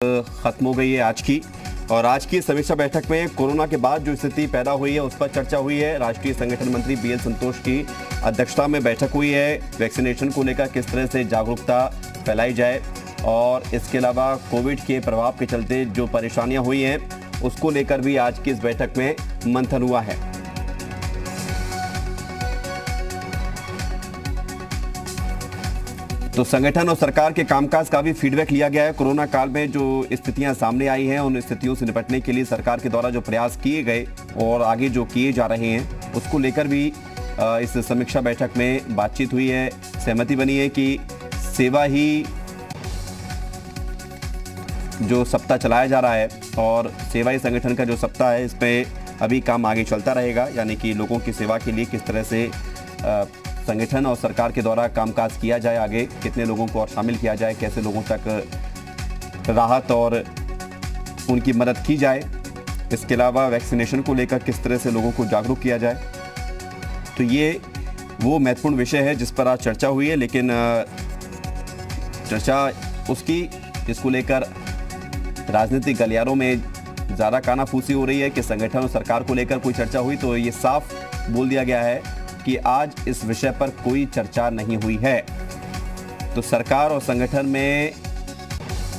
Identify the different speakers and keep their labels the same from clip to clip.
Speaker 1: खत्म हो गई है आज की। और आज की समीक्षा बैठक में कोरोना के बाद जो स्थिति पैदा हुई है उस पर चर्चा हुई है। राष्ट्रीय संगठन मंत्री बीएल संतोष की अध्यक्षता में बैठक हुई है। वैक्सीनेशन को लेकर किस तरह से जागरूकता फैलाई जाए और इसके अलावा कोविड के प्रभाव के चलते जो परेशानियां हुई हैं उसको लेकर भी आज की इस बैठक में मंथन हुआ है। तो संगठन और सरकार के कामकाज का भी फीडबैक लिया गया है। कोरोना काल में जो स्थितियां सामने आई हैं उन स्थितियों से निपटने के लिए सरकार के द्वारा जो प्रयास किए गए और आगे जो किए जा रहे हैं उसको लेकर भी इस समीक्षा बैठक में बातचीत हुई है। सहमति बनी है कि सेवा ही जो सप्ताह चलाया जा रहा है और सेवा ही संगठन का जो सप्ताह है इस पर अभी काम आगे चलता रहेगा, यानी कि लोगों की सेवा के लिए किस तरह से संगठन और सरकार के द्वारा कामकाज किया जाए, आगे कितने लोगों को और शामिल किया जाए, कैसे लोगों तक राहत और उनकी मदद की जाए। इसके अलावा वैक्सीनेशन को लेकर किस तरह से लोगों को जागरूक किया जाए। तो ये वो महत्वपूर्ण विषय है जिस पर आज चर्चा हुई है। लेकिन चर्चा उसकी जिसको लेकर राजनीतिक गलियारों में ज़्यादा कानाफूसी हो रही है कि संगठन और सरकार को लेकर कोई चर्चा हुई, तो ये साफ बोल दिया गया है कि आज इस विषय पर कोई चर्चा नहीं हुई है। तो सरकार और संगठन में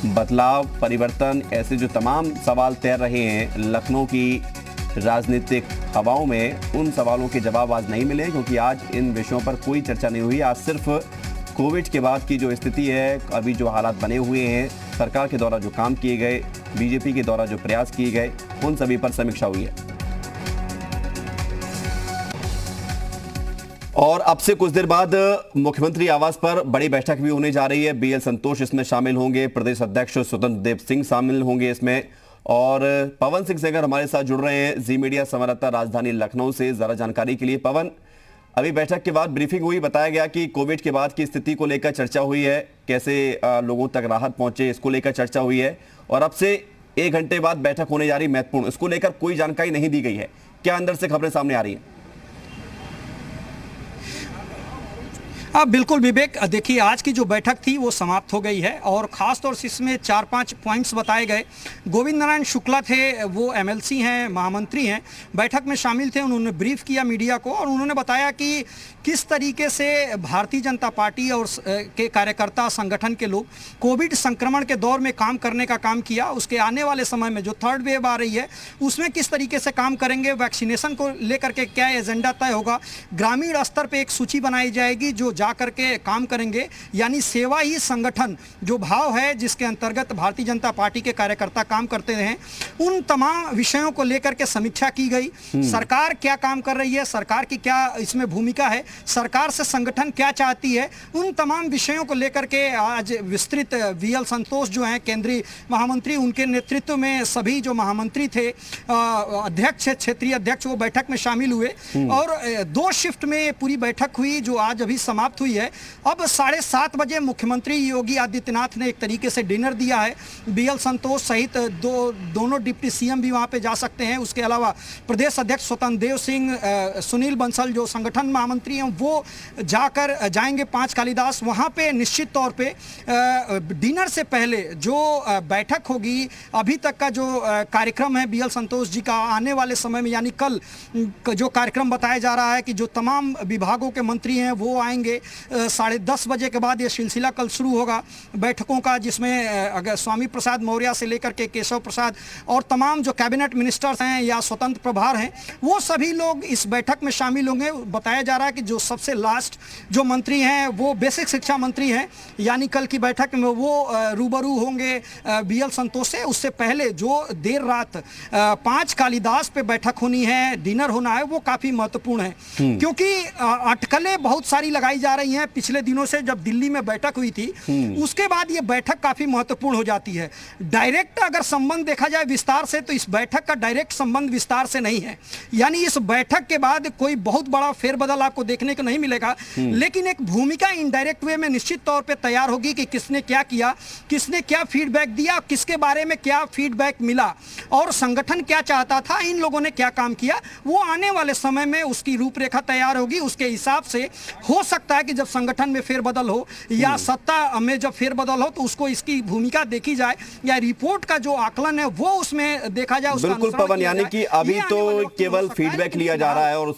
Speaker 1: बदलाव, परिवर्तन, ऐसे जो तमाम सवाल तैर रहे हैं लखनऊ की राजनीतिक हवाओं में, उन सवालों के जवाब आज नहीं मिले क्योंकि आज इन विषयों पर कोई चर्चा नहीं हुई। आज सिर्फ कोविड के बाद की जो स्थिति है, अभी जो हालात बने हुए हैं, सरकार के द्वारा जो काम किए गए, बीजेपी के द्वारा जो प्रयास किए गए, उन सभी पर समीक्षा हुई है। और अब से कुछ देर बाद मुख्यमंत्री आवास पर बड़ी बैठक भी होने जा रही है। बीएल संतोष इसमें शामिल होंगे, प्रदेश अध्यक्ष स्वतंत्र देव सिंह शामिल होंगे इसमें, और पवन सिंह सेंगर हमारे साथ जुड़ रहे हैं जी मीडिया संवाददाता राजधानी लखनऊ से, जरा जानकारी के लिए। पवन, अभी बैठक के बाद ब्रीफिंग हुई, बताया गया कि कोविड के बाद की स्थिति को लेकर चर्चा हुई है, कैसे लोगों तक राहत पहुंचे इसको लेकर चर्चा हुई है, और अब से 1 घंटे बाद बैठक होने जा रही महत्वपूर्ण, इसको लेकर कोई जानकारी नहीं दी गई है। क्या अंदर से खबरें सामने आ रही हैं?
Speaker 2: बिल्कुल विवेक, देखिए आज की जो बैठक थी वो समाप्त हो गई है और ख़ास तौर से इसमें 4-5 पॉइंट्स बताए गए। गोविंद नारायण शुक्ला थे, वो एमएलसी हैं, महामंत्री हैं, बैठक में शामिल थे। उन्होंने ब्रीफ किया मीडिया को और उन्होंने बताया कि किस तरीके से भारतीय जनता पार्टी और के कार्यकर्ता, संगठन के लोग कोविड संक्रमण के दौर में काम करने का काम किया। उसके आने वाले समय में जो 3rd वेव आ रही है उसमें किस तरीके से काम करेंगे, वैक्सीनेशन को लेकर के क्या एजेंडा तय होगा, ग्रामीण स्तर पर एक सूची बनाई जाएगी जो जा करके काम करेंगे, यानी सेवा ही संगठन जो भाव है जिसके अंतर्गत भारतीय जनता पार्टी के कार्यकर्ता काम करते हैं, उन तमाम विषयों को लेकर के समीक्षा की गई। सरकार क्या काम कर रही है, सरकार की क्या इसमें भूमिका है, सरकार से संगठन क्या चाहती है, उन तमाम विषयों को लेकर के आज विस्तृत बीएल संतोष जो हैं केंद्रीय महामंत्री, उनके नेतृत्व में सभी जो महामंत्री थे, अध्यक्ष, क्षेत्रीय अध्यक्ष, वो बैठक में शामिल हुए और 2 शिफ्ट में पूरी बैठक हुई जो आज अभी समाप्त हुई है। अब 7:30 बजे मुख्यमंत्री योगी आदित्यनाथ ने एक तरीके से डिनर दिया है। बीएल संतोष सहित दोनों डिप्टी सीएम भी वहां पे जा सकते हैं। उसके अलावा प्रदेश अध्यक्ष स्वतंत्र देव सिंह, सुनील बंसल जो संगठन महामंत्री हैं वो जाएंगे 5 कालीदास। वहां पे निश्चित तौर पे डिनर से पहले जो बैठक होगी, अभी तक का जो कार्यक्रम है बीएल संतोष जी का आने वाले समय में, यानी कल जो कार्यक्रम बताया जा रहा है कि जो तमाम विभागों के मंत्री हैं वो आएंगे। 10:30 बजे के बाद ये सिलसिला कल शुरू होगा बैठकों का, जिसमें अगर स्वामी प्रसाद मौर्य से लेकर के केशव प्रसाद और तमाम जो कैबिनेट मिनिस्टर्स हैं या स्वतंत्र प्रभार हैं वो सभी लोग इस बैठक में शामिल होंगे। बताया जा रहा है कि जो सबसे लास्ट जो मंत्री हैं वो बेसिक शिक्षा मंत्री हैं, यानी कल की बैठक में वो रूबरू होंगे बीएल संतोष से। उससे पहले जो देर रात 5 कालीदास पे बैठक होनी है, डिनर होना है, वो काफ़ी महत्वपूर्ण है क्योंकि अटकलें बहुत सारी लगाई जा रही हैं। पिछले दिनों से जब दिल्ली में बैठक हुई थी उसके बाद ये बैठक काफी महत्वपूर्ण हो जाती है। डायरेक्ट अगर संबंध देखा जाए विस्तार से तो इस बैठक का डायरेक्ट संबंध विस्तार से नहीं है, यानी इस बैठक के बाद कोई बहुत बड़ा फेरबदल आपको देखने को नहीं मिलेगा, लेकिन एक भूमिका इनडायरेक्ट वे में निश्चित तौर पे तैयार होगी कि किसने क्या किया, किसने क्या फीडबैक दिया, किसके बारे में क्या फीडबैक मिला और संगठन क्या चाहता था, इन लोगों ने क्या काम किया, वो आने वाले समय में उसकी रूपरेखा तैयार होगी। उसके हिसाब से हो सकता है कि जब संगठन में फेरबदल हो या सत्ता में जब फेरबदल हो तो उसको इसकी भूमिका देखी जाए या रिपोर्ट का जो आकलन है वो उसमें देखा जाए।
Speaker 1: बिल्कुल पवन, यानी कि अभी तो केवल फीडबैक लिया जा रहा है और